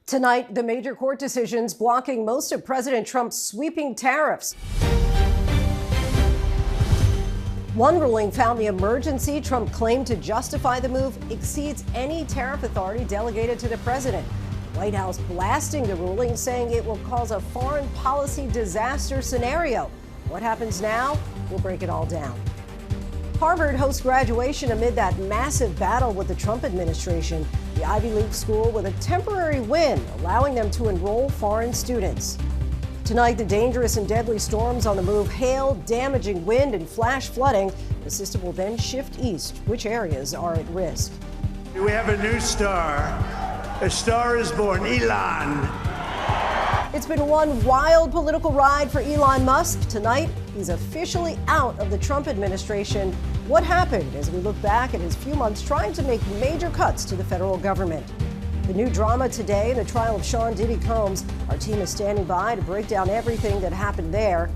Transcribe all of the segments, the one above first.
Tonight, the major court decisions blocking most of President Trump's sweeping tariffs. One ruling found the emergency Trump claimed to justify the move exceeds any tariff authority delegated to the president. The White House blasting the ruling, saying it will cause a foreign policy disaster scenario. What happens now? We'll break it all down. Harvard hosts graduation amid that massive battle with the Trump administration. The Ivy League school with a temporary win, allowing them to enroll foreign students. Tonight, the dangerous and deadly storms on the move, hail, damaging wind, and flash flooding. The system will then shift east. Which areas are at risk? We have a new star. A star is born, Elon. It's been one wild political ride for Elon Musk. Tonight, he's officially out of the Trump administration. What happened as we look back at his few months trying to make major cuts to the federal government? The new drama today in the trial of Sean Diddy Combs. Our team is standing by to break down everything that happened there.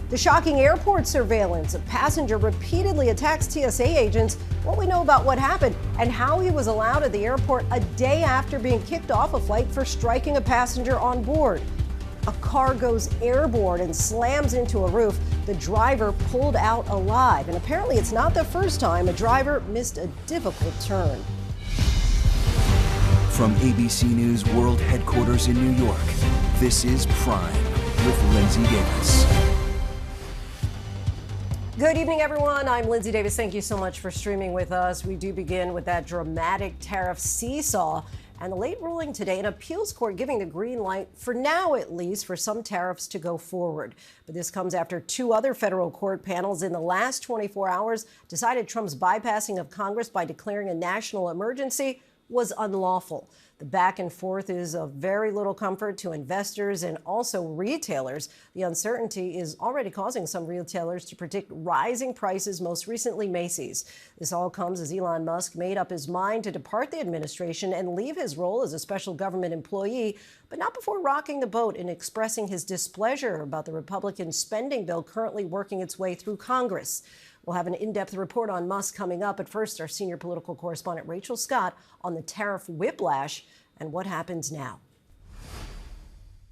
The shocking airport surveillance. A passenger repeatedly attacks TSA agents. What we know about what happened and how he was allowed at the airport a day after being kicked off a flight for striking a passenger on board. A car goes airborne and slams into a roof. The driver pulled out alive. And apparently it's not the first time a driver missed a difficult turn. From ABC News World Headquarters in New York, this is Prime with Lindsay Davis. Good evening, everyone. I'm Lindsay Davis. Thank you so much for streaming with us. We do begin with that dramatic tariff seesaw and the late ruling today, an appeals court giving the green light, for now at least, for some tariffs to go forward. But this comes after two other federal court panels in the last 24 hours decided Trump's bypassing of Congress by declaring a national emergency was unlawful. The back and forth is of very little comfort to investors and also retailers. The uncertainty is already causing some retailers to predict rising prices, most recently Macy's. This all comes as Elon Musk made up his mind to depart the administration and leave his role as a special government employee, but not before rocking the boat and expressing his displeasure about the Republican spending bill currently working its way through Congress. We'll have an in-depth report on Musk coming up. But first, our senior political correspondent Rachel Scott on the tariff whiplash and what happens now.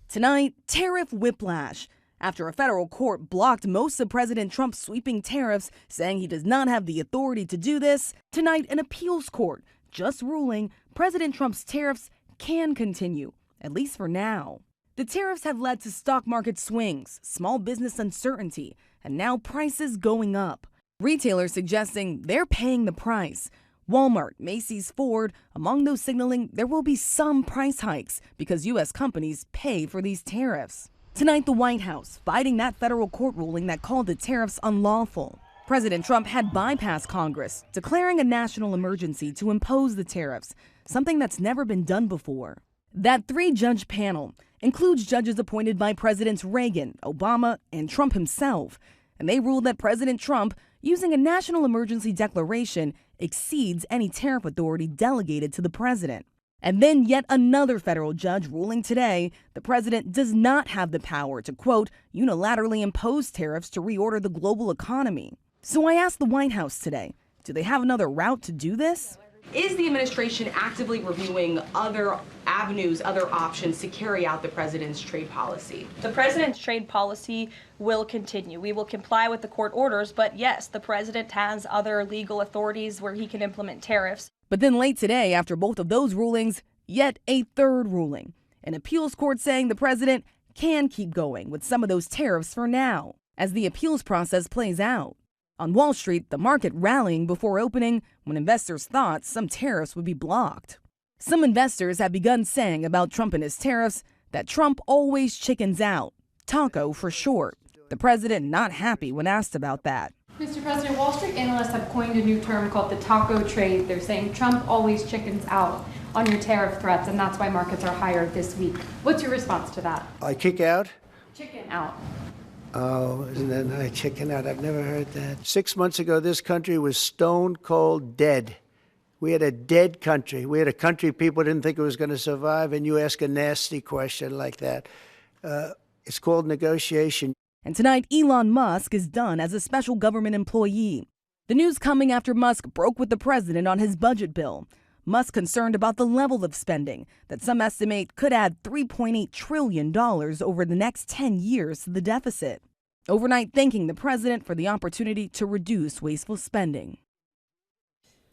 Tonight, tariff whiplash. After a federal court blocked most of President Trump's sweeping tariffs, saying he does not have the authority to do this, tonight an appeals court just ruling President Trump's tariffs can continue, at least for now. The tariffs have led to stock market swings, small business uncertainty, and now prices going up. Retailers suggesting they're paying the price. Walmart, Macy's, Ford, among those signaling there will be some price hikes because U.S. companies pay for these tariffs. Tonight, the White House fighting that federal court ruling that called the tariffs unlawful. President Trump had bypassed Congress, declaring a national emergency to impose the tariffs, something that's never been done before. That three-judge panel includes judges appointed by Presidents Reagan, Obama, and Trump himself, and they ruled that President Trump, using a national emergency declaration, exceeds any tariff authority delegated to the president. And then yet another federal judge ruling today the president does not have the power to, quote, unilaterally impose tariffs to reorder the global economy. So I asked the White House today, do they have another route to do this? Is the administration actively reviewing other avenues, other options to carry out the president's trade policy? The president's trade policy will continue. We will comply with the court orders, but yes, the president has other legal authorities where he can implement tariffs. But then late today, after both of those rulings, yet a third ruling. An appeals court saying the president can keep going with some of those tariffs for now, as the appeals process plays out. On Wall Street, the market rallying before opening when investors thought some tariffs would be blocked. Some investors have begun saying about Trump and his tariffs that Trump always chickens out, taco for short. The president not happy when asked about that. Mr. President, Wall Street analysts have coined a new term called the taco trade. They're saying Trump always chickens out on your tariff threats, and that's why markets are higher this week. What's your response to that? I kick out? Chicken out. Oh, isn't that nice? Chicken out. I've never heard that. 6 months ago, this country was stone cold dead. We had a dead country. We had a country people didn't think it was going to survive, and you ask a nasty question like that. It's called negotiation. And tonight, Elon Musk is done as a special government employee. The news coming after Musk broke with the president on his budget bill. Musk concerned about the level of spending that some estimate could add $3.8 trillion over the next 10 years to the deficit. Overnight thanking the president for the opportunity to reduce wasteful spending.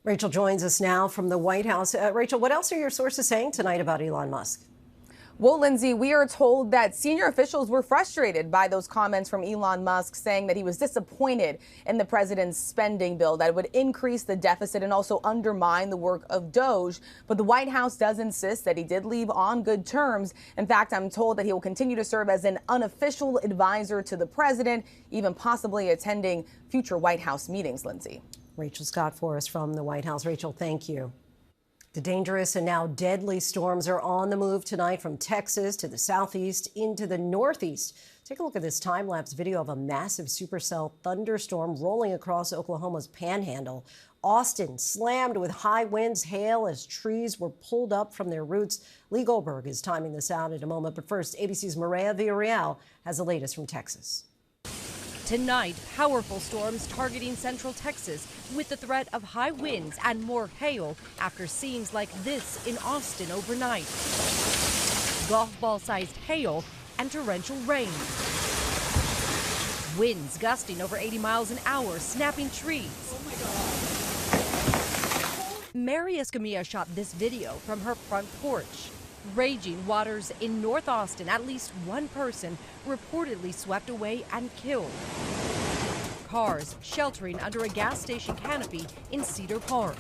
Rachel joins us now from the White House. Rachel, what else are your sources saying tonight about Elon Musk? Well, Lindsay, we are told that senior officials were frustrated by those comments from Elon Musk saying that he was disappointed in the president's spending bill that would increase the deficit and also undermine the work of Doge. But the White House does insist that he did leave on good terms. In fact, I'm told that he will continue to serve as an unofficial advisor to the president, even possibly attending future White House meetings, Lindsay. Rachel Scott for us from the White House. Rachel, thank you. The dangerous and now deadly storms are on the move tonight from Texas to the southeast into the northeast. Take a look at this time-lapse video of a massive supercell thunderstorm rolling across Oklahoma's panhandle. Austin slammed with high winds, hail as trees were pulled up from their roots. Lee Goldberg is timing this out in a moment. But first, ABC's Maria Villarreal has the latest from Texas. Tonight, powerful storms targeting central Texas with the threat of high winds and more hail after scenes like this in Austin overnight. Golf ball-sized hail and torrential rain. Winds gusting over 80 miles an hour, snapping trees. Mary Escamilla shot this video from her front porch. Raging waters in North Austin, at least one person reportedly swept away and killed. Cars sheltering under a gas station canopy in Cedar Park.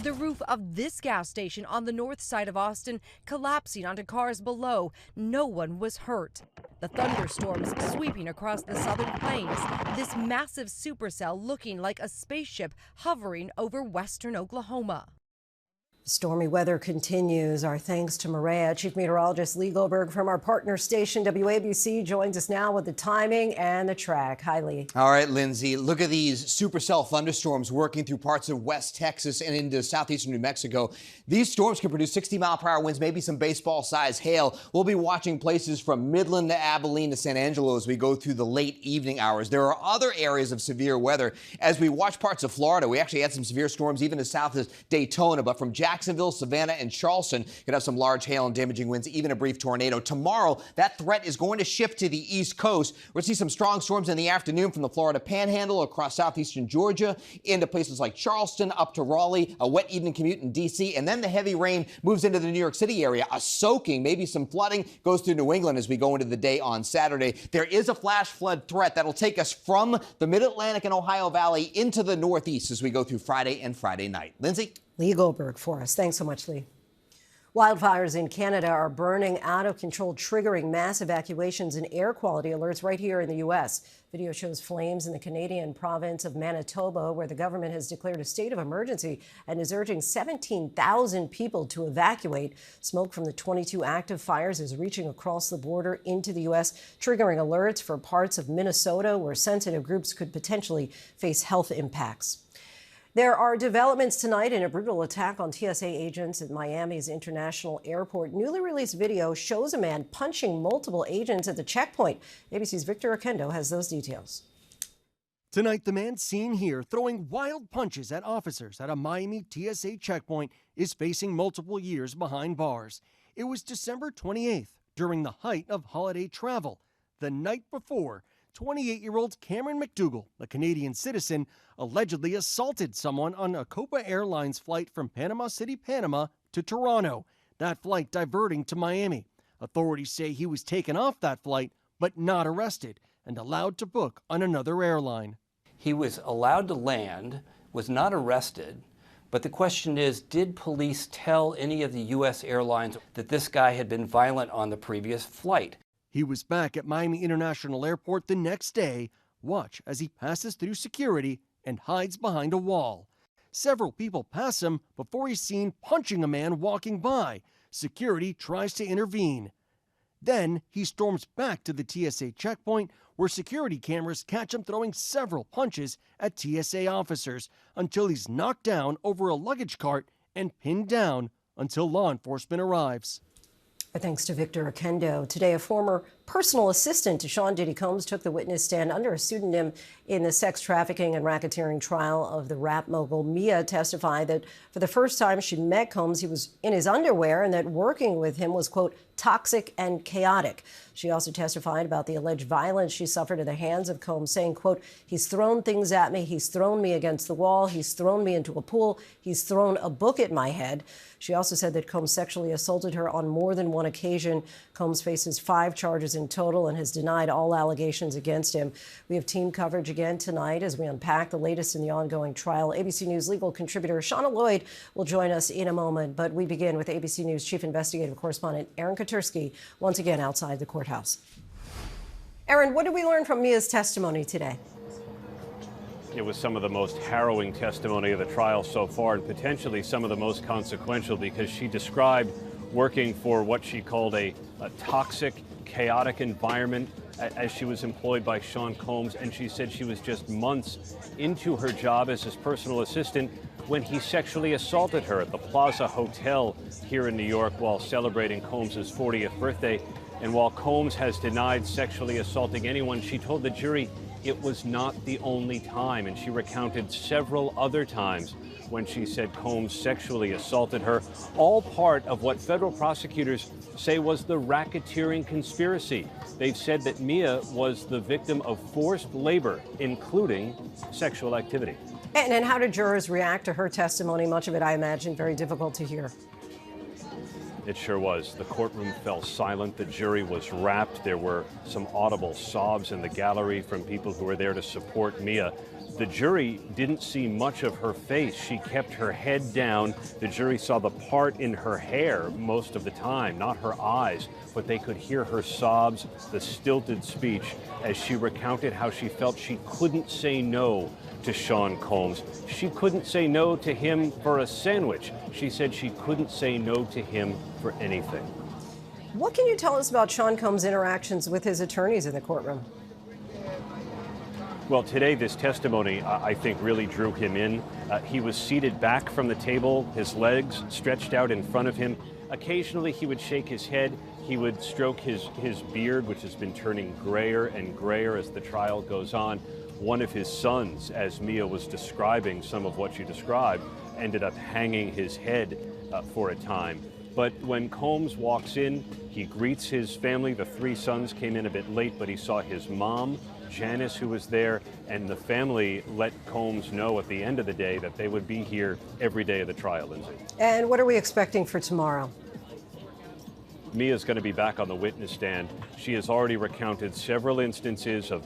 The roof of this gas station on the north side of Austin collapsing onto cars below. No one was hurt. The thunderstorms sweeping across the southern plains. This massive supercell looking like a spaceship hovering over western Oklahoma. Stormy weather continues. Our thanks to Maria. Chief Meteorologist Lee Goldberg from our partner station WABC joins us now with the timing and the track. Hi, Lee. All right, Lindsay. Look at these supercell thunderstorms working through parts of West Texas and into southeastern New Mexico. These storms can produce 60-mile-per-hour winds, maybe some baseball-sized hail. We'll be watching places from Midland to Abilene to San Angelo as we go through the late evening hours. There are other areas of severe weather. As we watch parts of Florida, we actually had some severe storms even as south as Daytona, but from Jacksonville, Savannah, and Charleston could have some large hail and damaging winds, even a brief tornado. Tomorrow, that threat is going to shift to the East Coast. We'll see some strong storms in the afternoon from the Florida Panhandle across southeastern Georgia into places like Charleston, up to Raleigh, a wet evening commute in D.C., and then the heavy rain moves into the New York City area. A soaking, maybe some flooding goes through New England as we go into the day on Saturday. There is a flash flood threat that'll take us from the Mid-Atlantic and Ohio Valley into the Northeast as we go through Friday and Friday night. Lindsay? Lee Goldberg for us. Thanks so much, Lee. Wildfires in Canada are burning out of control, triggering mass evacuations and air quality alerts right here in the U.S. Video shows flames in the Canadian province of Manitoba, where the government has declared a state of emergency and is urging 17,000 people to evacuate. Smoke from the 22 active fires is reaching across the border into the U.S., triggering alerts for parts of Minnesota where sensitive groups could potentially face health impacts. There are developments tonight in a brutal attack on TSA agents at Miami's International Airport. Newly released video shows a man punching multiple agents at the checkpoint. ABC's Victor Oquendo has those details. Tonight, the man seen here throwing wild punches at officers at a Miami TSA checkpoint is facing multiple years behind bars. It was December 28th, during the height of holiday travel. The night before, 28-year-old Cameron McDougall, a Canadian citizen, allegedly assaulted someone on a Copa Airlines flight from Panama City, Panama to Toronto, that flight diverting to Miami. Authorities say he was taken off that flight, but not arrested, and allowed to book on another airline. He was allowed to land, was not arrested, but the question is, did police tell any of the U.S. airlines that this guy had been violent on the previous flight? He was back at Miami International Airport the next day. Watch as he passes through security and hides behind a wall. Several people pass him before he's seen punching a man walking by. Security tries to intervene. Then he storms back to the TSA checkpoint, where security cameras catch him throwing several punches at TSA officers until he's knocked down over a luggage cart and pinned down until law enforcement arrives. Thanks to Victor Oquendo. Today, a former personal assistant to Sean Diddy Combs took the witness stand under a pseudonym in the sex trafficking and racketeering trial of the rap mogul. Mia testified that for the first time she met Combs, he was in his underwear and that working with him was, quote, toxic and chaotic. She also testified about the alleged violence she suffered at the hands of Combs, saying, quote, he's thrown things at me, he's thrown me against the wall, he's thrown me into a pool, he's thrown a book at my head. She also said that Combs sexually assaulted her on more than one occasion. Combs faces 5 charges in total and has denied all allegations against him. We have team coverage again tonight as we unpack the latest in the ongoing trial. ABC News legal contributor Shauna Lloyd will join us in a moment, but we begin with ABC News chief investigative correspondent Aaron Katursky, once again outside the courthouse. Aaron, what did we learn from Mia's testimony today? It was some of the most harrowing testimony of the trial so far, and potentially some of the most consequential, because she described working for what she called a toxic, chaotic environment as she was employed by Sean Combs, and she said she was just months into her job as his personal assistant when he sexually assaulted her at the Plaza Hotel here in New York while celebrating Combs' 40th birthday. And while Combs has denied sexually assaulting anyone, she told the jury it was not the only time, and she recounted several other times when she said Combs sexually assaulted her, all part of what federal prosecutors say was the racketeering conspiracy. They've said that Mia was the victim of forced labor, including sexual activity. And how did jurors react to her testimony? Much of it, I imagine, very difficult to hear. It sure was. The courtroom fell silent. The jury was rapt. There were some audible sobs in the gallery from people who were there to support Mia. The jury didn't see much of her face. She kept her head down. The jury saw the part in her hair most of the time, not her eyes, but they could hear her sobs, the stilted speech, as she recounted how she felt she couldn't say no to Sean Combs. She couldn't say no to him for a sandwich. She said she couldn't say no to him for anything. What can you tell us about Sean Combs' interactions with his attorneys in the courtroom? Well, today this testimony, I think, really drew him in. He was seated back from the table, his legs stretched out in front of him. Occasionally he would shake his head. He would stroke his beard, which has been turning grayer and grayer as the trial goes on. One of his sons, as Mia was describing some of what she described, ended up hanging his head for a time. But when Combs walks in, he greets his family. The 3 sons came in a bit late, but he saw his mom, Janice, who was there, and the family let Combs know at the end of the day that they would be here every day of the trial, Lindsay. And what are we expecting for tomorrow? Mia's going to be back on the witness stand. She has already recounted several instances of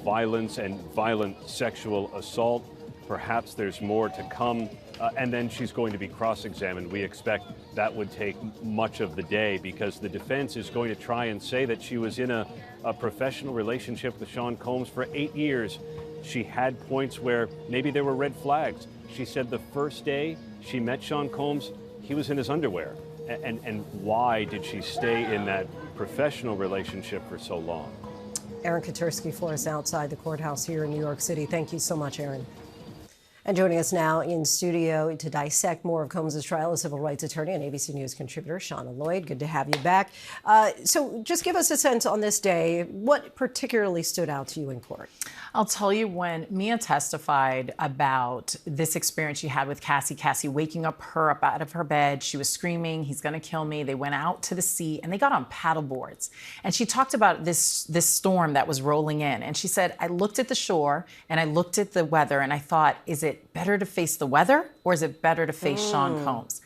violence and violent sexual assault. Perhaps there's more to come. And then she's going to be cross-examined. We expect that would take much of the day because the defense is going to try and say that she was in a professional relationship with Sean Combs for 8 years. She had points where maybe there were red flags. She said the first day she met Sean Combs, he was in his underwear. And why did she stay in that professional relationship for so long? Aaron Katursky for us outside the courthouse here in New York City. Thank you so much, Aaron. And joining us now in studio to dissect more of Combs' trial, a civil rights attorney and ABC News contributor, Shauna Lloyd. Good to have you back. So just give us a sense on this day, what particularly stood out to you in court? I'll tell you, when Mia testified about this experience she had with Cassie waking her up out of her bed, she was screaming, he's going to kill me. They went out to the sea and they got on paddle boards. And she talked about this storm that was rolling in. And she said, I looked at the shore and I looked at the weather and I thought, is it better to face the weather or is it better to face Sean Combs?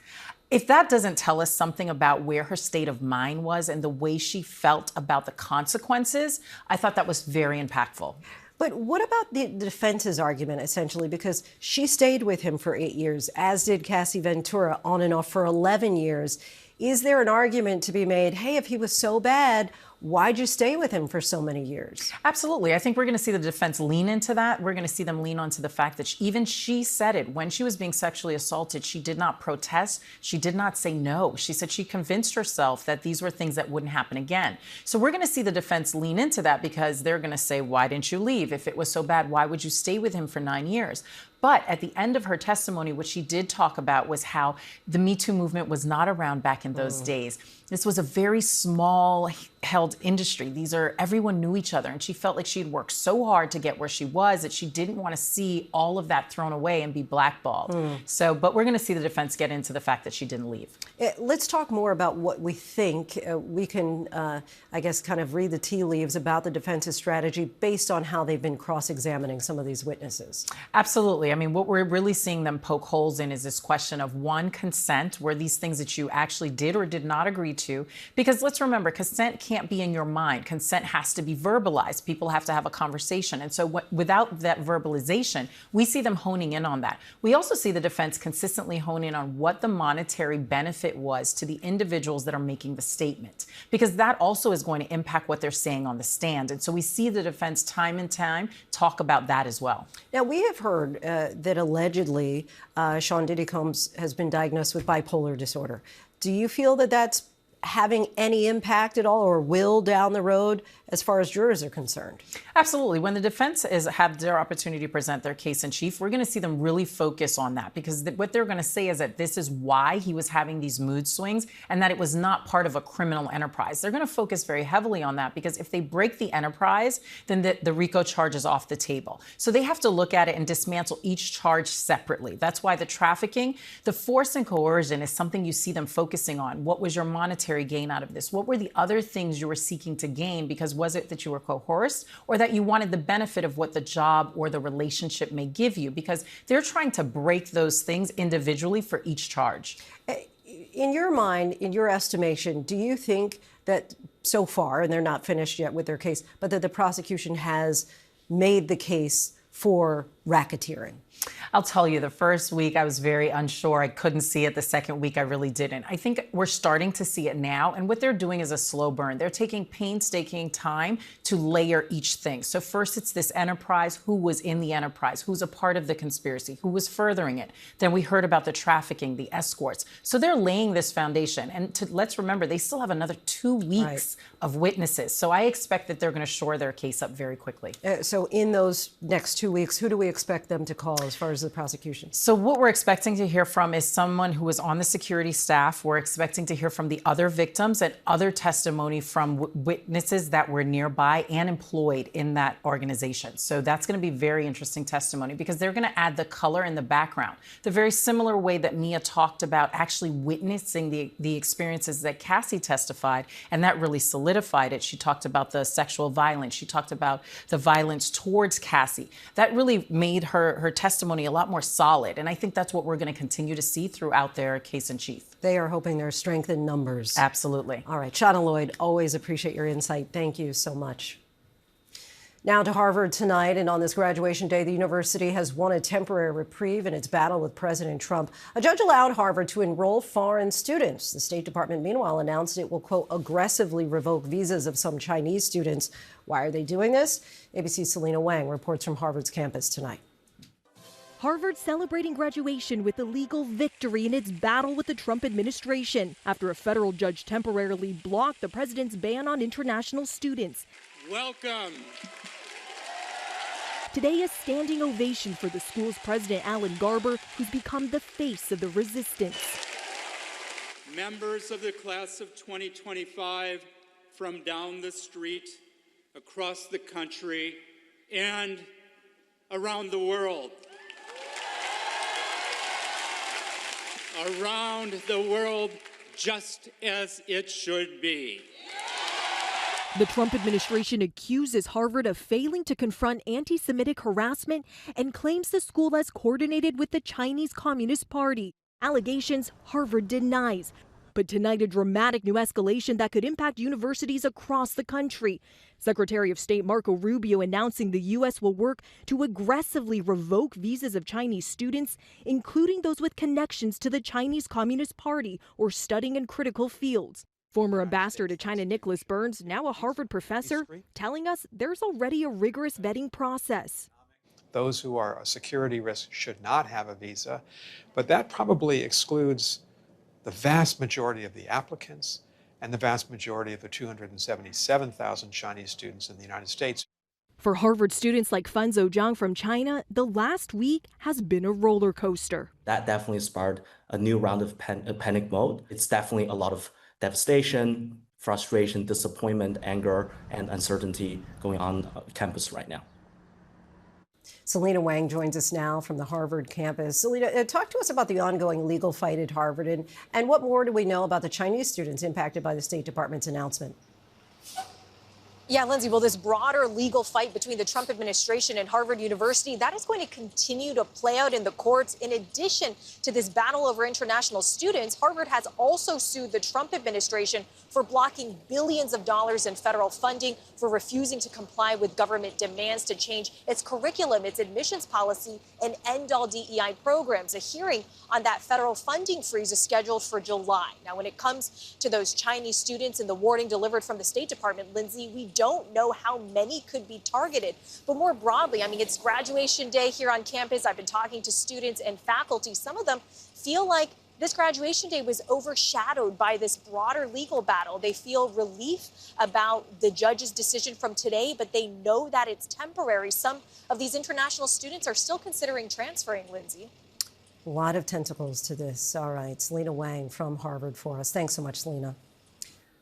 If that doesn't tell us something about where her state of mind was and the way she felt about the consequences, I thought that was very impactful. But what about the defense's argument, essentially? Because she stayed with him for 8 years, as did Cassie Ventura, on and off for 11 years. Is there an argument to be made, hey, if he was so bad, why'd you stay with him for so many years? Absolutely. I think we're going to see the defense lean into that. We're going to see them lean onto the fact that even she said it. When she was being sexually assaulted, she did not protest. She did not say no. She said she convinced herself that these were things that wouldn't happen again. So we're going to see the defense lean into that because they're going to say, why didn't you leave? If it was so bad, why would you stay with him for 9 years? But at the end of her testimony, what she did talk about was how the Me Too movement was not around back in those days. This was a very small held industry. Everyone knew each other, and she felt like she had worked so hard to get where she was that she didn't want to see all of that thrown away and be blackballed. But we're going to see the defense get into the fact that she didn't leave. Let's talk more about what we think. We can, I guess, kind of read the tea leaves about the defense's strategy based on how they've been cross-examining some of these witnesses. Absolutely. I mean, what we're really seeing them poke holes in is this question of, one, consent. Were these things that you actually did or did not agree to? Because let's remember, consent can't be in your mind. Consent has to be verbalized. People have to have a conversation. And so without that verbalization, we see them honing in on that. We also see the defense consistently hone in on what the monetary benefit was to the individuals that are making the statement, because that also is going to impact what they're saying on the stand. And so we see the defense time and time talk about that as well. Now, we have heard that allegedly Sean Diddy Combs has been diagnosed with bipolar disorder. Do you feel that that's having any impact at all, or will down the road as far as jurors are concerned? Absolutely. When the defense have their opportunity to present their case in chief, we're going to see them really focus on that, because what they're going to say is that this is why he was having these mood swings and that it was not part of a criminal enterprise. They're going to focus very heavily on that, because if they break the enterprise, then the RICO charge is off the table. So they have to look at it and dismantle each charge separately. That's why the trafficking, the force and coercion is something you see them focusing on. What was your monetary gain out of this? What were the other things you were seeking to gain? Because was it that you were coerced, or that you wanted the benefit of what the job or the relationship may give you? Because they're trying to break those things individually for each charge. In your mind, in your estimation, do you think that so far, and they're not finished yet with their case, but that the prosecution has made the case for racketeering? I'll tell you, the first week I was very unsure. I couldn't see it. The second week I really didn't. I think we're starting to see it now. And what they're doing is a slow burn. They're taking painstaking time to layer each thing. So first it's this enterprise. Who was in the enterprise? Who's a part of the conspiracy? Who was furthering it? Then we heard about the trafficking, the escorts. So they're laying this foundation. And let's remember, they still have another 2 weeks of witnesses. So I expect that they're going to shore their case up very quickly. So in those next 2 weeks, who do we expect them to call as far as the prosecution? So what we're expecting to hear from is someone who was on the security staff. We're expecting to hear from the other victims and other testimony from witnesses that were nearby and employed in that organization. So that's going to be very interesting testimony, because they're going to add the color and the background. The very similar way that Mia talked about actually witnessing the experiences that Cassie testified, and that really solidified it. She talked about the sexual violence. She talked about the violence towards Cassie. That really made her testimony a lot more solid. And I think that's what we're going to continue to see throughout their case in chief. They are hoping there's strength in numbers. Absolutely. All right. Shauna Lloyd, always appreciate your insight. Thank you so much. Now to Harvard tonight, and on this graduation day, the university has won a temporary reprieve in its battle with President Trump. A judge allowed Harvard to enroll foreign students. The State Department, meanwhile, announced it will, quote, aggressively revoke visas of some Chinese students. Why are they doing this? ABC's Selena Wang reports from Harvard's campus tonight. Harvard celebrating graduation with a legal victory in its battle with the Trump administration after a federal judge temporarily blocked the president's ban on international students. Welcome. Today, a standing ovation for the school's president, Alan Garber, who's become the face of the resistance. Members of the class of 2025 from down the street, across the country, and around the world. Around the world, just as it should be. The Trump administration accuses Harvard of failing to confront anti-Semitic harassment and claims the school has coordinated with the Chinese Communist Party. Allegations Harvard denies. But tonight, a dramatic new escalation that could impact universities across the country. Secretary of State Marco Rubio announcing the U.S. will work to aggressively revoke visas of Chinese students, including those with connections to the Chinese Communist Party or studying in critical fields. Former ambassador to China Nicholas Burns, now a Harvard professor, telling us there's already a rigorous vetting process. Those who are a security risk should not have a visa, but that probably excludes the vast majority of the applicants and the vast majority of the 277,000 Chinese students in the United States. For Harvard students like Fanzo Zhang from China, the last week has been a roller coaster. That definitely sparked a new round of panic mode. It's definitely a lot of devastation, frustration, disappointment, anger, and uncertainty going on campus right now. Selena Wang joins us now from the Harvard campus. Selena, talk to us about the ongoing legal fight at Harvard and what more do we know about the Chinese students impacted by the State Department's announcement? Yeah, Lindsay, well, this broader legal fight between the Trump administration and Harvard University, that is going to continue to play out in the courts. In addition to this battle over international students, Harvard has also sued the Trump administration for blocking billions of dollars in federal funding, for refusing to comply with government demands to change its curriculum, its admissions policy, and end all DEI programs. A hearing on that federal funding freeze is scheduled for July. Now, when it comes to those Chinese students and the warning delivered from the State Department, Lindsay, we don't know how many could be targeted. But more broadly, I mean, it's graduation day here on campus. I've been talking to students and faculty. Some of them feel like this graduation day was overshadowed by this broader legal battle. They feel relief about the judge's decision from today, but they know that it's temporary. Some of these international students are still considering transferring, Lindsay. A lot of tentacles to this. All right, Selena Wang from Harvard for us. Thanks so much, Selena.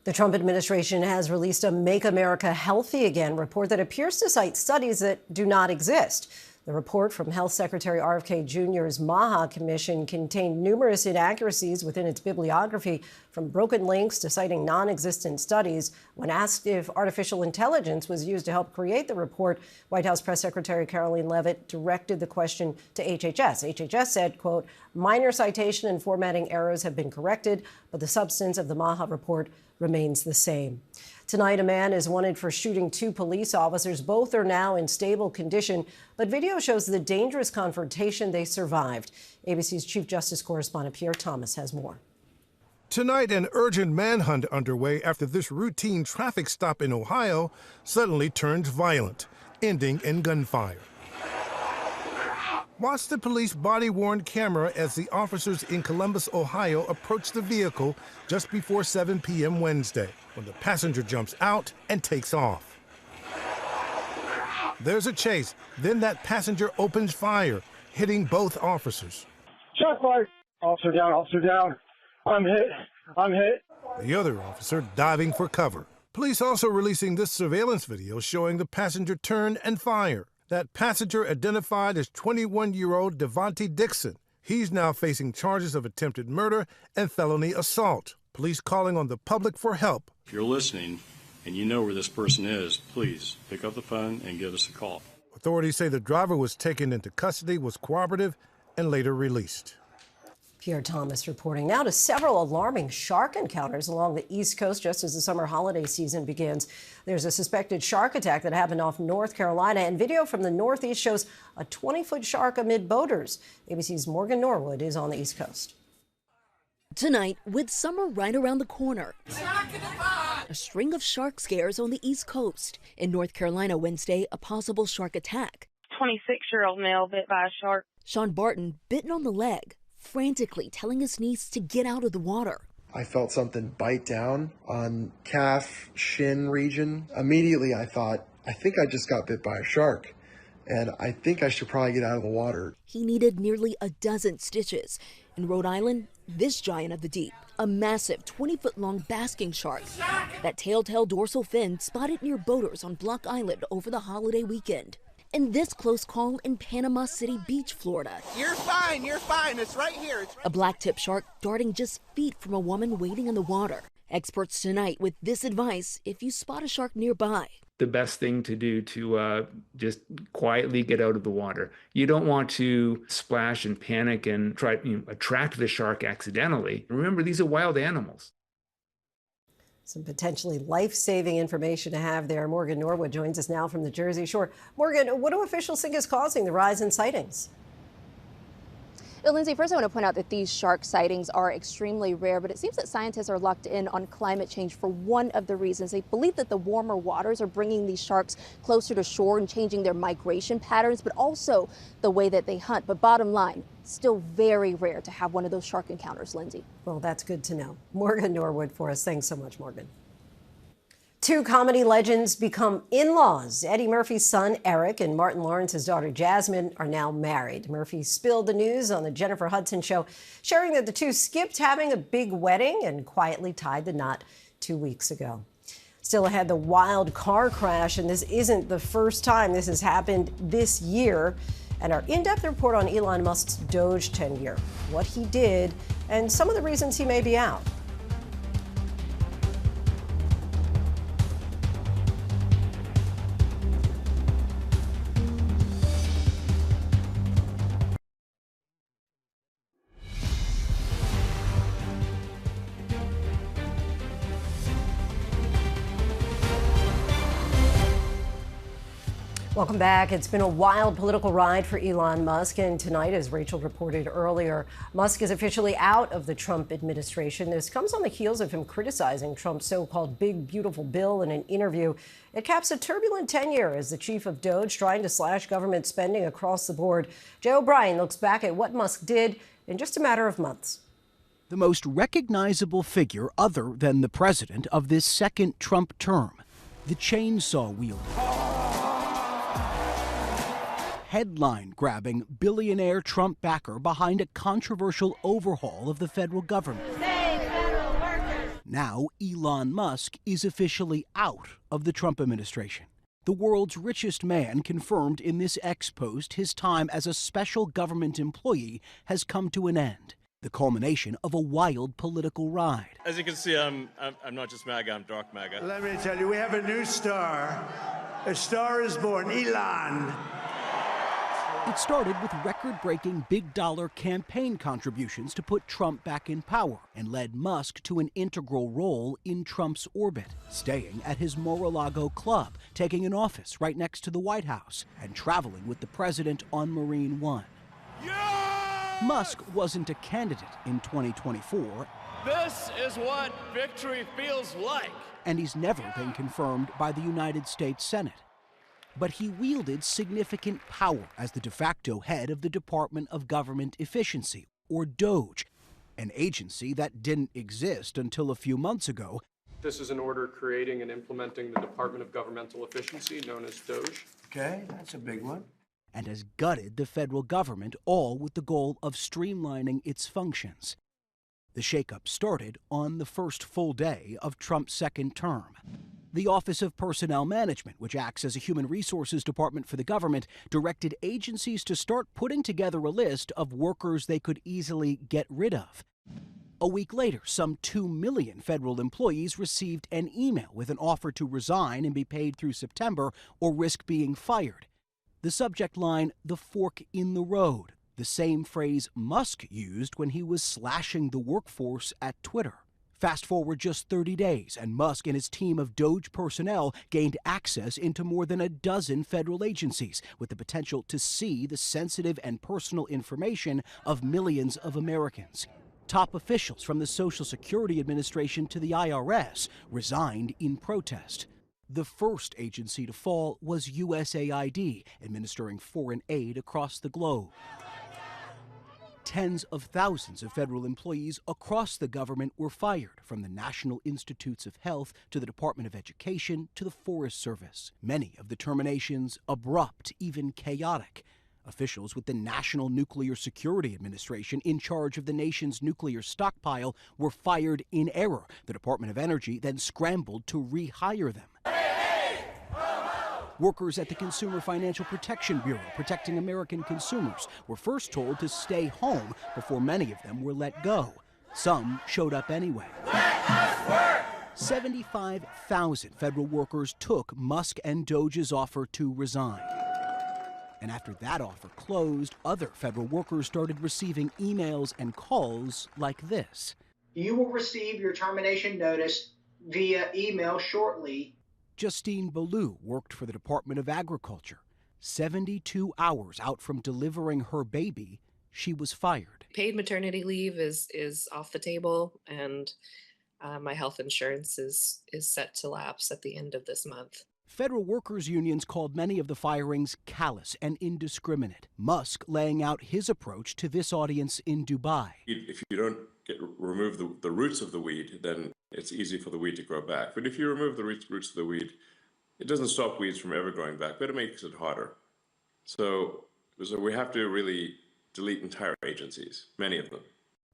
The Trump administration has released a Make America Healthy Again report that appears to cite studies that do not exist. The report from Health Secretary RFK Jr.'s MAHA Commission contained numerous inaccuracies within its bibliography, from broken links to citing non-existent studies. When asked if artificial intelligence was used to help create the report, White House Press Secretary Caroline Leavitt directed the question to HHS. HHS said, quote, minor citation and formatting errors have been corrected, but the substance of the MAHA report remains the same. Tonight, a man is wanted for shooting 2 police officers. Both are now in stable condition, but video shows the dangerous confrontation they survived. ABC's Chief Justice correspondent Pierre Thomas has more. Tonight, an urgent manhunt underway after this routine traffic stop in Ohio suddenly turns violent, ending in gunfire. Watch the police body-worn camera as the officers in Columbus, Ohio approach the vehicle just before 7 p.m. Wednesday, when the passenger jumps out and takes off. There's a chase. Then that passenger opens fire, hitting both officers. Shot fired. Officer down, officer down. I'm hit. I'm hit. The other officer diving for cover. Police also releasing this surveillance video showing the passenger turn and fire. That passenger identified as 21-year-old Devontae Dixon. He's now facing charges of attempted murder and felony assault. Police calling on the public for help. If you're listening and you know where this person is, please pick up the phone and give us a call. Authorities say the driver was taken into custody, was cooperative, and later released. Pierre Thomas reporting now to several alarming shark encounters along the East Coast just as the summer holiday season begins. There's a suspected shark attack that happened off North Carolina, and video from the Northeast shows a 20-foot shark amid boaters. ABC's Morgan Norwood is on the East Coast. Tonight, with summer right around the corner, a string of shark scares on the East Coast. In North Carolina Wednesday, a possible shark attack. 26-year-old male bit by a shark. Sean Barton bitten on the leg, frantically telling his niece to get out of the water. I felt something bite down on calf, shin region. Immediately I thought, I think I just got bit by a shark, and I think I should probably get out of the water. He needed nearly a dozen stitches. In Rhode Island, this giant of the deep, a massive 20-foot-long basking shark. That telltale dorsal fin spotted near boaters on Block Island over the holiday weekend. And this close call in Panama City Beach, Florida. You're fine, it's right here. A black-tip shark darting just feet from a woman wading in the water. Experts tonight with this advice if you spot a shark nearby. The best thing to do to just quietly get out of the water. You don't want to splash and panic and try to attract the shark accidentally. Remember, these are wild animals. Some potentially life-saving information to have there. Morgan Norwood joins us now from the Jersey Shore. Morgan, what do officials think is causing the rise in sightings? Well, Lindsay, first I want to point out that these shark sightings are extremely rare, but it seems that scientists are locked in on climate change for one of the reasons. They believe that the warmer waters are bringing these sharks closer to shore and changing their migration patterns, but also the way that they hunt. But bottom line, still very rare to have one of those shark encounters, Lindsay. Well, that's good to know. Morgan Norwood for us. Thanks so much, Morgan. Two comedy legends become in-laws. Eddie Murphy's son, Eric, and Martin Lawrence's daughter, Jasmine, are now married. Murphy spilled the news on the Jennifer Hudson show, sharing that the two skipped having a big wedding and quietly tied the knot 2 weeks ago. Still ahead, the wild car crash, and this isn't the first time this has happened this year. And our in-depth report on Elon Musk's Doge tenure, what he did, and some of the reasons he may be out. Welcome back. It's been a wild political ride for Elon Musk, and tonight, as Rachel reported earlier, Musk is officially out of the Trump administration. This comes on the heels of him criticizing Trump's so-called big, beautiful bill in an interview. It caps a turbulent tenure as the chief of Doge, trying to slash government spending across the board. Joe O'Brien looks back at what Musk did in just a matter of months. The most recognizable figure other than the president of this second Trump term, the chainsaw wielder. Headline-grabbing billionaire Trump backer behind a controversial overhaul of the federal government. Now, Elon Musk is officially out of the Trump administration. The world's richest man confirmed in this X post his time as a special government employee has come to an end, the culmination of a wild political ride. As you can see, I'm not just MAGA, I'm dark MAGA. Let me tell you, we have a new star. A star is born, Elon. It started with record-breaking big-dollar campaign contributions to put Trump back in power and led Musk to an integral role in Trump's orbit, staying at his Mar-a-Lago club, taking an office right next to the White House, and traveling with the president on Marine One. Yeah! Musk wasn't a candidate in 2024. This is what victory feels like. And he's never been confirmed by the United States Senate. But he wielded significant power as the de facto head of the Department of Government Efficiency, or Doge, an agency that didn't exist until a few months ago. This is an order creating and implementing the Department of Governmental Efficiency, known as Doge. Okay, that's a big one. And has gutted the federal government, all with the goal of streamlining its functions. The shakeup started on the first full day of Trump's second term. The Office of Personnel Management, which acts as a human resources department for the government, directed agencies to start putting together a list of workers they could easily get rid of. A week later, some 2 million federal employees received an email with an offer to resign and be paid through September or risk being fired. The subject line, "The fork in the road," the same phrase Musk used when he was slashing the workforce at Twitter. Fast forward just 30 days, and Musk and his team of Doge personnel gained access into more than a dozen federal agencies, with the potential to see the sensitive and personal information of millions of Americans. Top officials from the Social Security Administration to the IRS resigned in protest. The first agency to fall was USAID, administering foreign aid across the globe. Tens of thousands of federal employees across the government were fired, from the National Institutes of Health to the Department of Education to the Forest Service. Many of the terminations abrupt, even chaotic. Officials with the National Nuclear Security Administration, in charge of the nation's nuclear stockpile, were fired in error. The Department of Energy then scrambled to rehire them. Workers at the Consumer Financial Protection Bureau, protecting American consumers, were first told to stay home before many of them were let go. Some showed up anyway. 75,000 federal workers took Musk and Doge's offer to resign. And after that offer closed, other federal workers started receiving emails and calls like this. You will receive your termination notice via email shortly. Justine Ballou worked for the Department of Agriculture. 72 hours out from delivering her baby, she was fired. Paid maternity leave is off the table, and my health insurance is set to lapse at the end of this month. Federal workers' unions called many of the firings callous and indiscriminate. Musk laying out his approach to this audience in Dubai. If you don't remove the roots of the weed, then it's easy for the weed to grow back. But if you remove the roots of the weed, it doesn't stop weeds from ever growing back, but it makes it harder. So we have to really delete entire agencies, many of them.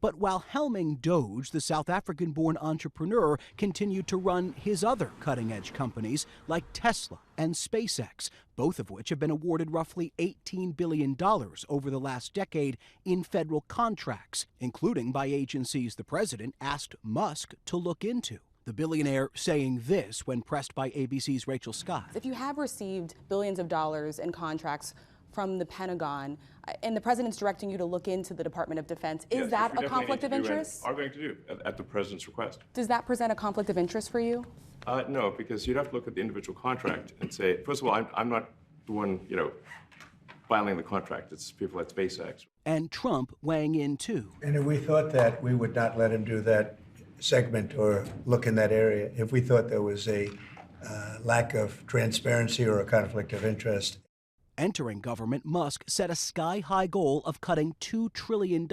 But while helming Doge, the South African-born entrepreneur continued to run his other cutting-edge companies like Tesla and SpaceX, both of which have been awarded roughly $18 billion over the last decade in federal contracts, including by agencies the president asked Musk to look into. The billionaire saying this when pressed by ABC's Rachel Scott. If you have received billions of dollars in contracts from the Pentagon, and the president's directing you to look into the Department of Defense, is that a conflict of interest? Are going to do at the president's request. Does that present a conflict of interest for you? No, because you'd have to look at the individual contract and say, first of all, I'm not the one, filing the contract. It's people at SpaceX. And Trump weighing in too. And if we thought that, we would not let him do that segment or look in that area if we thought there was a lack of transparency or a conflict of interest. Entering government, Musk set a sky-high goal of cutting $2 trillion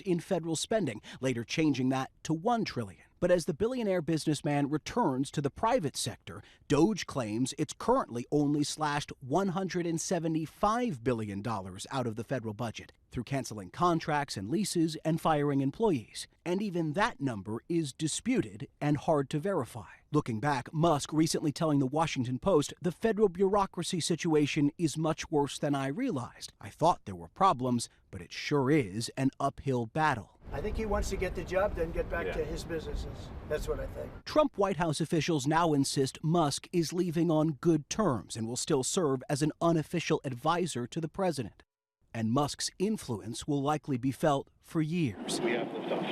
in federal spending, later changing that to $1 trillion. But as the billionaire businessman returns to the private sector, Doge claims it's currently only slashed $175 billion out of the federal budget through canceling contracts and leases and firing employees. And even that number is disputed and hard to verify. Looking back, Musk recently telling the Washington Post, the federal bureaucracy situation is much worse than I realized. I thought there were problems, but it sure is an uphill battle. I think he wants to get the job done, get back to his businesses. That's what I think. Trump White House officials now insist Musk is leaving on good terms and will still serve as an unofficial advisor to the president. And Musk's influence will likely be felt for years. We have the stuff.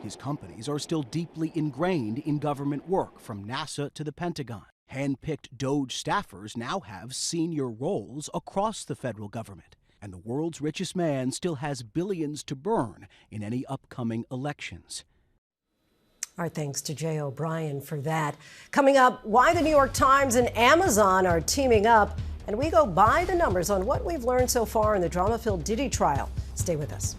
His companies are still deeply ingrained in government work, from NASA to the Pentagon. Hand-picked Doge staffers now have senior roles across the federal government. And the world's richest man still has billions to burn in any upcoming elections. Our thanks to Jay O'Brien for that. Coming up, why the New York Times and Amazon are teaming up, and we go by the numbers on what we've learned so far in the drama-filled Diddy trial. Stay with us.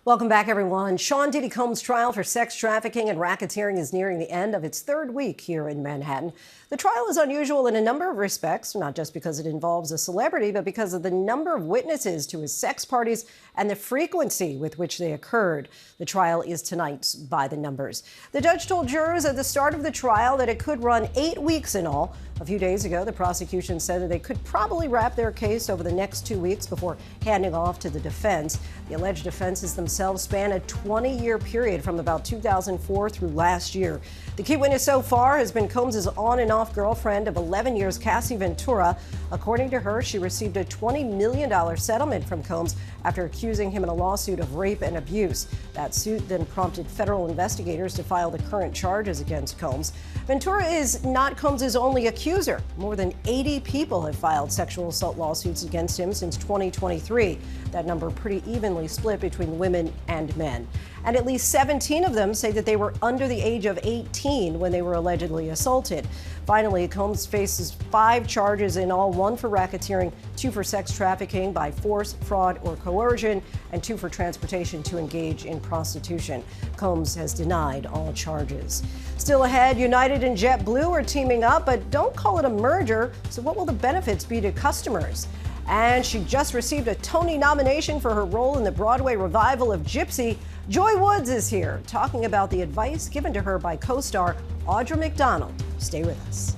Welcome back, everyone. Sean Diddy Combs' trial for sex trafficking and racketeering is nearing the end of its third week here in Manhattan. The trial is unusual in a number of respects, not just because it involves a celebrity, but because of the number of witnesses to his sex parties and the frequency with which they occurred. The trial is tonight's by the numbers. The judge told jurors at the start of the trial that it could run 8 weeks in all. A few days ago, the prosecution said that they could probably wrap their case over the next 2 weeks before handing off to the defense. The alleged offenses themselves span a 20-year period from about 2004 through last year. The key witness so far has been Combs' on and off girlfriend of 11 years, Cassie Ventura. According to her, she received a $20 million settlement from Combs after accusing him in a lawsuit of rape and abuse. That suit then prompted federal investigators to file the current charges against Combs. Ventura is not Combs' only accuser. More than 80 people have filed sexual assault lawsuits against him since 2023. That number pretty evenly split between women and men. And at least 17 of them say that they were under the age of 18 when they were allegedly assaulted. Finally, Combs faces 5 charges in all, 1 for racketeering, 2 for sex trafficking by force, fraud, or coercion, and 2 for transportation to engage in prostitution. Combs has denied all charges. Still ahead, United and JetBlue are teaming up, but don't call it a merger. So what will the benefits be to customers? And she just received a Tony nomination for her role in the Broadway revival of Gypsy. Joy Woods is here talking about the advice given to her by co-star Audra McDonald. Stay with us.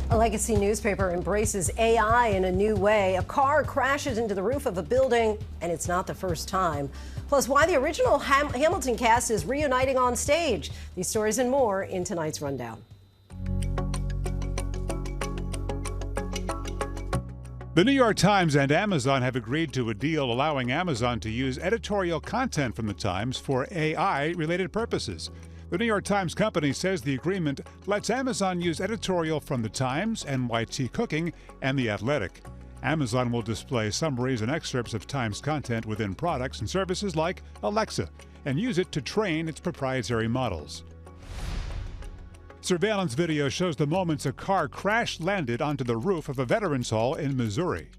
A legacy newspaper embraces AI in a new way. A car crashes into the roof of a building, and it's not the first time. Plus, why the original Hamilton cast is reuniting on stage. These stories and more in tonight's rundown. The New York Times and Amazon have agreed to a deal allowing Amazon to use editorial content from the Times for AI-related purposes. The New York Times company says the agreement lets Amazon use editorial from the Times, NYT Cooking, and The Athletic. Amazon will display summaries and excerpts of Times content within products and services like Alexa. and use it to train its proprietary models. Surveillance video shows the moments a car crash-landed onto the roof of a veterans hall in Missouri.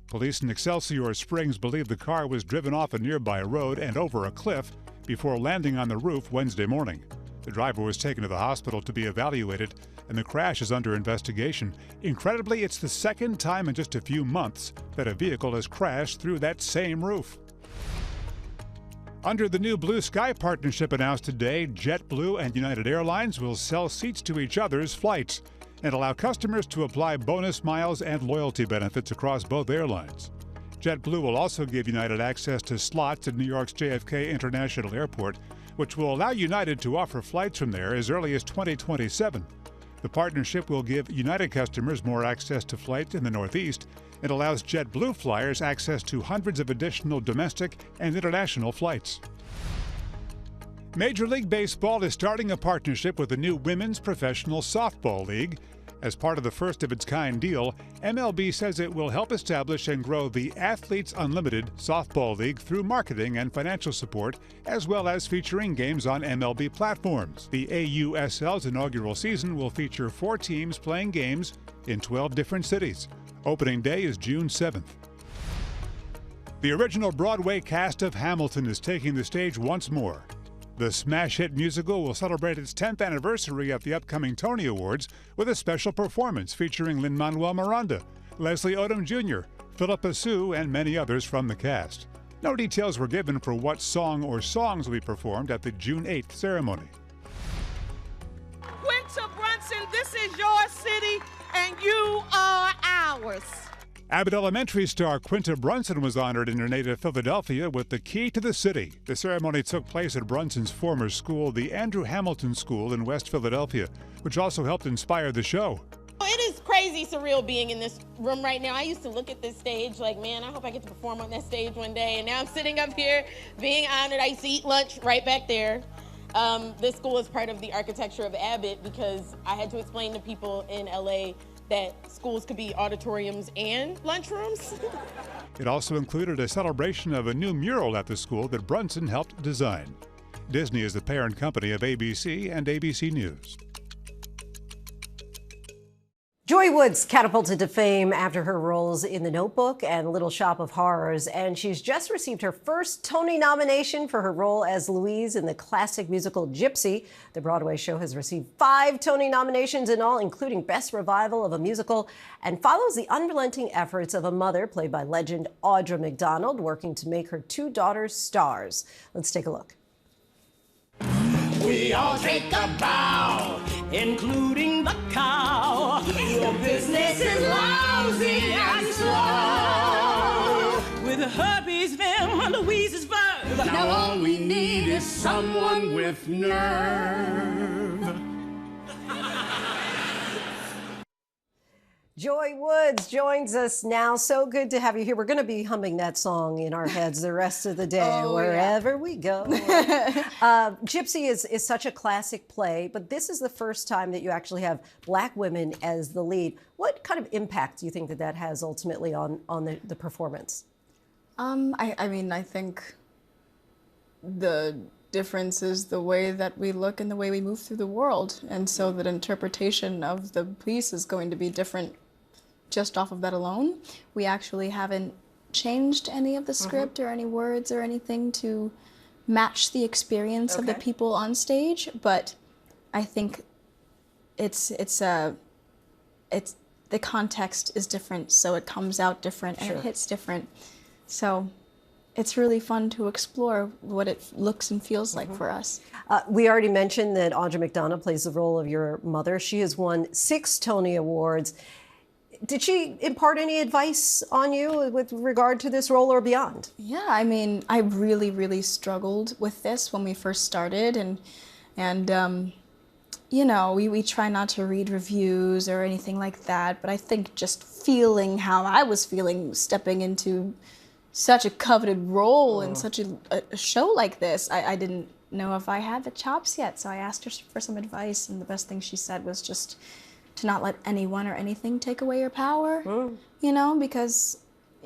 Police in Excelsior Springs believe the car was driven off a nearby road and over a cliff before landing on the roof Wednesday morning. The driver was taken to the hospital to be evaluated, and the crash is under investigation. Incredibly, it's the second time in just a few months that a vehicle has crashed through that same roof. Under the new Blue Sky partnership announced today, JetBlue and United Airlines will sell seats to each other's flights and allow customers to apply bonus miles and loyalty benefits across both airlines. JetBlue will also give United access to slots at New York's JFK International Airport, which will allow United to offer flights from there as early as 2027. The partnership will give United customers more access to flights in the Northeast and allows JetBlue flyers access to hundreds of additional domestic and international flights. Major League Baseball is starting a partnership with the new Women's Professional Softball League. As part of the first-of-its-kind deal, MLB says it will help establish and grow the Athletes Unlimited Softball League through marketing and financial support, as well as featuring games on MLB platforms. The AUSL's inaugural season will feature 4 teams playing games in 12 different cities. Opening day is June 7th. The original Broadway cast of Hamilton is taking the stage once more. The smash hit musical will celebrate its 10th anniversary at the upcoming Tony Awards with a special performance featuring Lin-Manuel Miranda, Leslie Odom Jr., Philippa Sue, and many others from the cast. No details were given for what song or songs will be performed at the June 8th ceremony. Quinta Brunson, this is your city, and you are ours. Abbott Elementary star Quinta Brunson was honored in her native Philadelphia with the key to the city. The ceremony took place at Brunson's former school, the Andrew Hamilton School in West Philadelphia, which also helped inspire the show. It is crazy surreal being in this room right now. I used to look at this stage like, man, I hope I get to perform on that stage one day. And now I'm sitting up here being honored. I used to eat lunch right back there. This school is part of the architecture of Abbott because I had to explain to people in LA that schools could be auditoriums and lunchrooms. It also included a celebration of a new mural at the school that Brunson helped design. Disney is the parent company of ABC and ABC News. Joy Woods catapulted to fame after her roles in The Notebook and Little Shop of Horrors, and she's just received her first Tony nomination for her role as Louise in the classic musical Gypsy. The Broadway show has received 5 Tony nominations in all, including Best Revival of a Musical, and follows the unrelenting efforts of a mother, played by legend Audra McDonald, working to make her 2 daughters stars. Let's take a look. We all take a bow, including the cow. Your business is lousy and slow. With herpes, Vim, Louise's verve. Now all we need is someone with nerve. Joy Woods joins us now. So good to have you here. We're going to be humming that song in our heads the rest of the day, wherever we go. Gypsy is such a classic play, but this is the first time that you actually have Black women as the lead. What kind of impact do you think that has ultimately on the performance? I mean, I think the difference is the way that we look and the way we move through the world. And so that interpretation of the piece is going to be different just off of that alone. We actually haven't changed any of the script or any words or anything to match the experience of the people on stage, but I think the context is different, so it comes out different and it hits different. So it's really fun to explore what it looks and feels like for us. We already mentioned that Audra McDonald plays the role of your mother. She has won 6 Tony Awards. Did she impart any advice on you with regard to this role or beyond? Yeah, I mean, I really, really struggled with this when we first started, and you know, we try not to read reviews or anything like that, but I think just feeling how I was feeling stepping into such a coveted role in such a show like this, I didn't know if I had the chops yet, so I asked her for some advice, and the best thing she said was just to not let anyone or anything take away your power, you know, because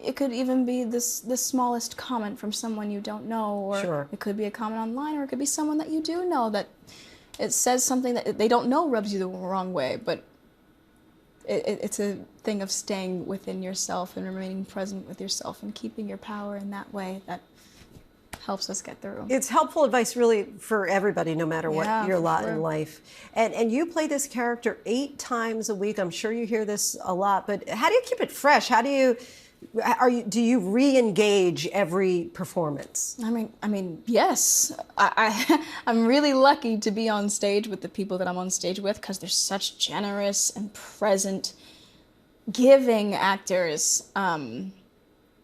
it could even be the smallest comment from someone you don't know, or Sure. it could be a comment online, or it could be someone that you do know that it says something that they don't know rubs you the wrong way, but it's a thing of staying within yourself and remaining present with yourself and keeping your power in that way that helps us get through. It's helpful advice really for everybody, no matter what Yeah, your for lot sure. in life. And you play this character 8 times a week. I'm sure you hear this a lot, but how do you keep it fresh? How do you re-engage every performance? I mean, yes. I'm really lucky to be on stage with the people that I'm on stage with, because they're such generous and present, giving actors.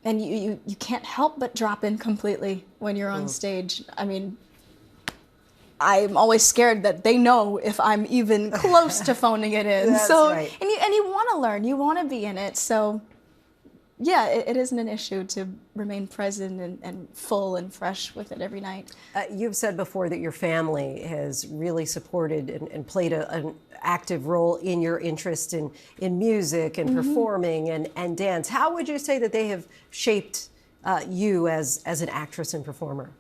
And you can't help but drop in completely when you're on stage. I mean, I'm always scared that they know if I'm even close to phoning it in. That's so, right. and you want to learn, you want to be in it. So, yeah, it isn't an issue to remain present and full and fresh with it every night. You've said before that your family has really supported and played an active role in your interest in music and performing and dance. How would you say that they have shaped you as an actress and performer?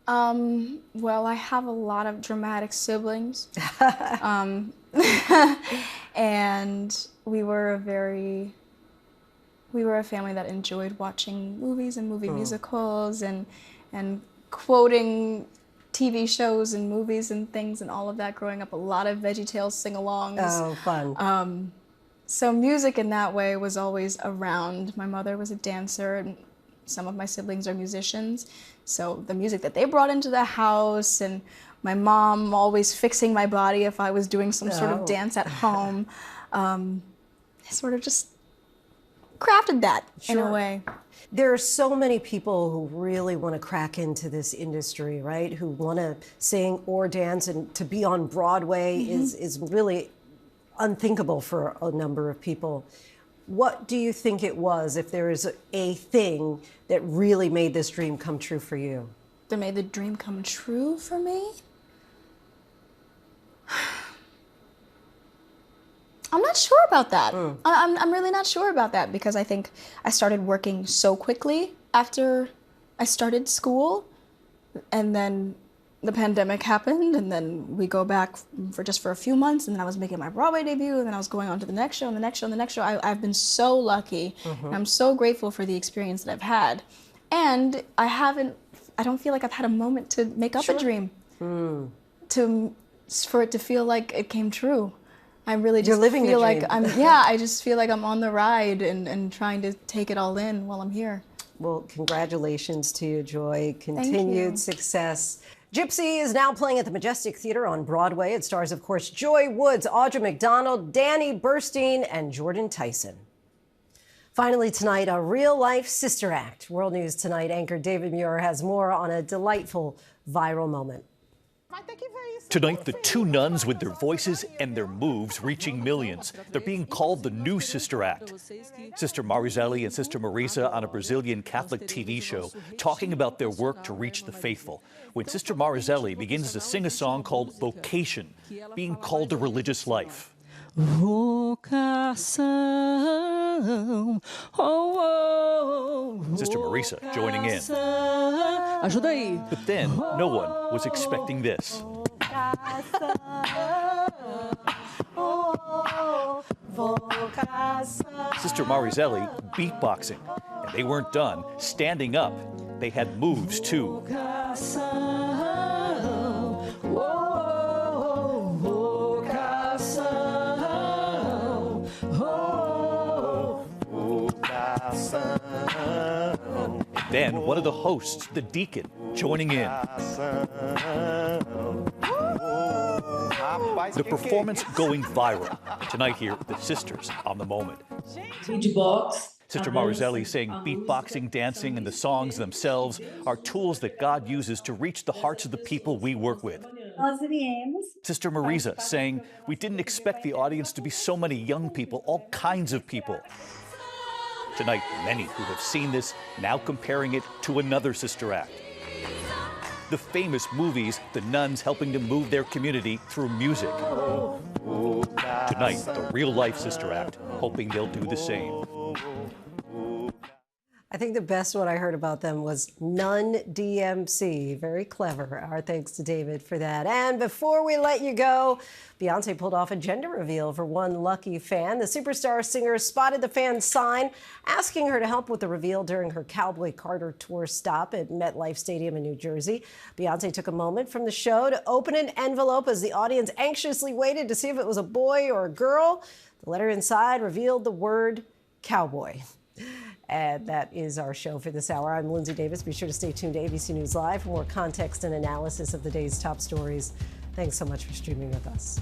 Well, I have a lot of dramatic siblings. And we were a family that enjoyed watching movies and movie musicals and quoting TV shows and movies and things and all of that growing up. A lot of VeggieTales sing-alongs. Oh, fun. So music in that way was always around. My mother was a dancer, and some of my siblings are musicians. So the music that they brought into the house, and my mom always fixing my body if I was doing some sort of dance at home, sort of just crafted that in a way. There are so many people who really want to crack into this industry, right? Who want to sing or dance, and to be on Broadway is really unthinkable for a number of people. What do you think it was, if there is a thing that really made this dream come true for you? That made the dream come true for me? I'm not sure about that. I'm really not sure about that, because I think I started working so quickly after I started school, and then the pandemic happened, and then we go back for a few months, and then I was making my Broadway debut, and then I was going on to the next show and the next show and the next show. I've been so lucky, and I'm so grateful for the experience that I've had. And I don't feel like I've had a moment to make up a dream, for it to feel like it came true. I really just feel like I just feel like I'm on the ride and trying to take it all in while I'm here. Well, congratulations to you, Joy. Thank Continued you. success. Gypsy is now playing at the Majestic Theater on Broadway. It stars, of course, Joy Woods, Audra McDonald, Danny Burstein, and Jordan Tyson. Finally tonight, a real-life sister act. World News Tonight anchor David Muir has more on a delightful viral moment. Tonight, the two nuns with their voices and their moves reaching millions. They're being called the new Sister Act. Sister Marizelli and Sister Marisa on a Brazilian Catholic TV show talking about their work to reach the faithful. When Sister Marizelli begins to sing a song called Vocation, being called to religious life. Vocação, Sister Marisa joining in. Ajuda aí. But then, no one was expecting this. Sister Marizelli beatboxing, and they weren't done. Standing up, they had moves too. Then one of the hosts, the deacon, joining in. The performance going viral. Tonight here, the sisters on the moment. Beatbox. Sister Marizelli saying beatboxing, dancing, and the songs themselves are tools that God uses to reach the hearts of the people we work with. Sister Marisa saying, we didn't expect the audience to be so many young people, all kinds of people. Tonight, many who have seen this now comparing it to another Sister Act. The famous movies, the nuns helping to move their community through music. Tonight, the real-life Sister Act, hoping they'll do the same. I think the best one I heard about them was None DMC. Very clever. Our thanks to David for that. And before we let you go, Beyonce pulled off a gender reveal for one lucky fan. The superstar singer spotted the fan's sign asking her to help with the reveal during her Cowboy Carter tour stop at MetLife Stadium in New Jersey. Beyonce took a moment from the show to open an envelope as the audience anxiously waited to see if it was a boy or a girl. The letter inside revealed the word cowboy. And that is our show for this hour. I'm Lindsay Davis. Be sure to stay tuned to ABC News Live for more context and analysis of the day's top stories. Thanks so much for streaming with us.